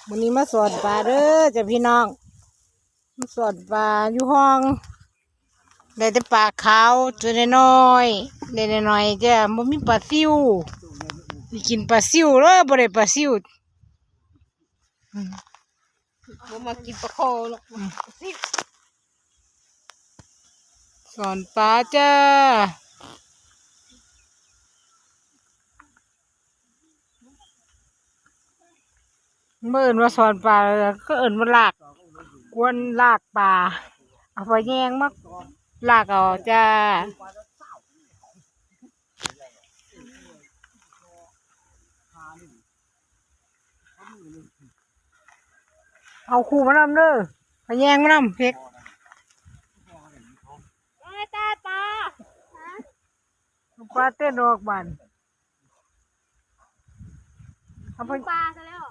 วันนี้มาสอนปลาเด้อจ้ะพี่น้องมาสอนปลาอยู่ห้องได้แต่ปลาขาวตัวน้อยๆได้น้อยๆจ้ะบ่มีปลาซิวสิกินปลาซิวเด้อบ่ได้ปลาซิวบ่มากินปลาโคหรอกสิ สอนปลาจ้าเมื่อเอิ้นว่าสอนปลาก็เอิ้นว่าลากกวนลากปลาเอาไปแยงมาลากเอาจ้าเอาคู่มานำเด้อไปแยงมานำเพ็กตาปลาปลาเต้นออกบานเอาไป ปลาซะแล้ว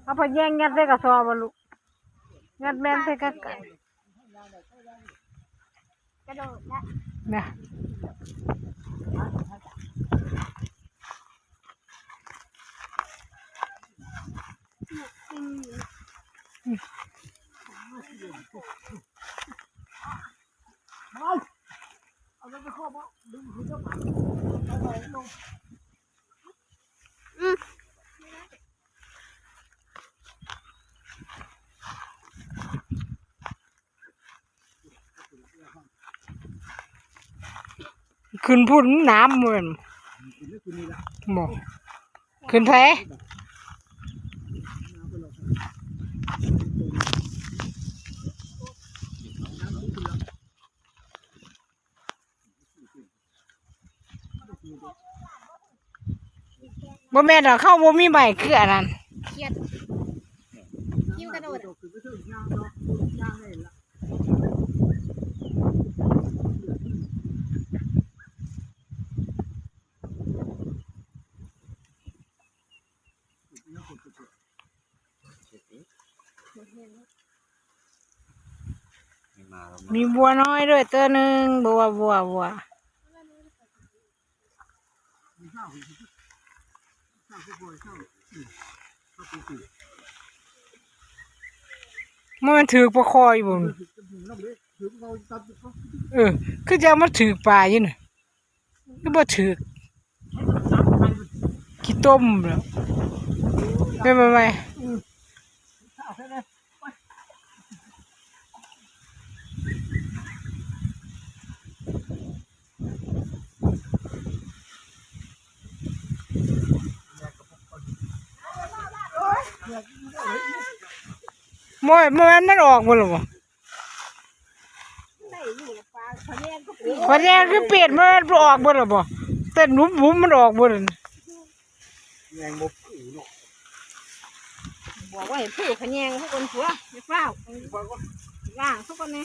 เอาไปแยงงัดใส่กระสอบบ่ลูกงัดแม่นใส่กระกะ กระโดดละ นะขึ้นพุ่นน้ำเหมือนบอกขึ้นแท้บ่แม่นดอกเข้าบ่มีใบคืออันนั้น เครียดคิ้วกระโดดมีบัวน้อยด้วยตัวหนึ่งบัวมันถือปลาคอยบ่คือจะมันถือปลาอยู่น่ะคือบ่ถือขี้ต้มแล้วไม่มันออกบ่ล่ะบ่พอแยงคือเปลี่ยนมันออกบ่ล่ะบ่แต่หนุ่มมันออกบ่ล่ะแมงมุมผือเนาะ บอกว่าเห็นผู้ขะแยงทุกคนผัวไม่เฝ้าล่างทุกคนนี่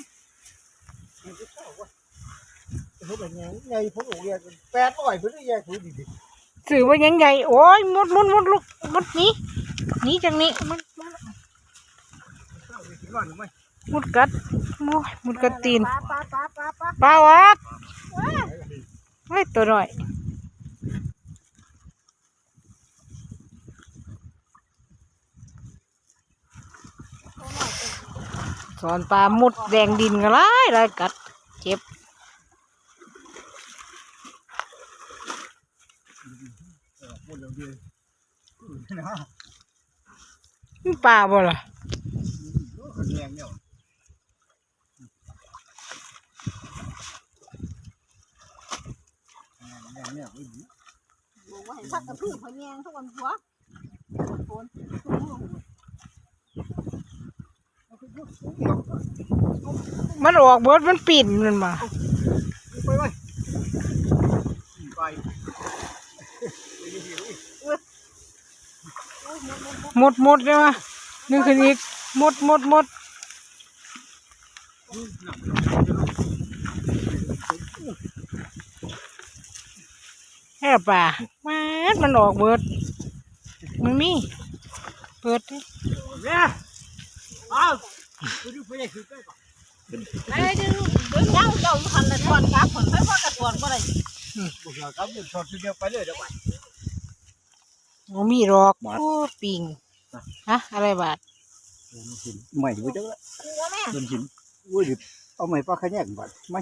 เขาแบบไงไงผมโอ้ย800เพิ่นได้แยกผือดิ ถือว่ายังใหญ่โอ้ยมุดลูกมุดหนีจังนี้มุดกัดมุดกัดตีนปลาวักเฮ้ยตัวหน่อยสอนปลามุดแดงดินกันไรกัดเจ็บนี่ปลาบ่ล่ะบอกว่าเห็นพักกับผู้ขะแยงทุกคนผัวมันออกเบิดมันปิ่นมันมาหมดเลยว่ะนึกขึ้นอีกหมดแค่ป่ามันออกเบิดมันมีเปิดดิ เนี่ยอ้าวดูไปคือใกล้ป่ะ ไอ้เดี๋ยวเจ้าหันละตอนครับผลค่อยว่ากระตอนก็ได้ บอกครับเดี๋ยวช็อตเดียวไปเลยเดี๋ยวไป มันมีหรอกโอ้ปิง ฮะอะไรบาท หินใหม่ไปจังละ กลัวแม่ โดนหินอุ้ยเอาใหม่ปลาขะแยกบาดไหม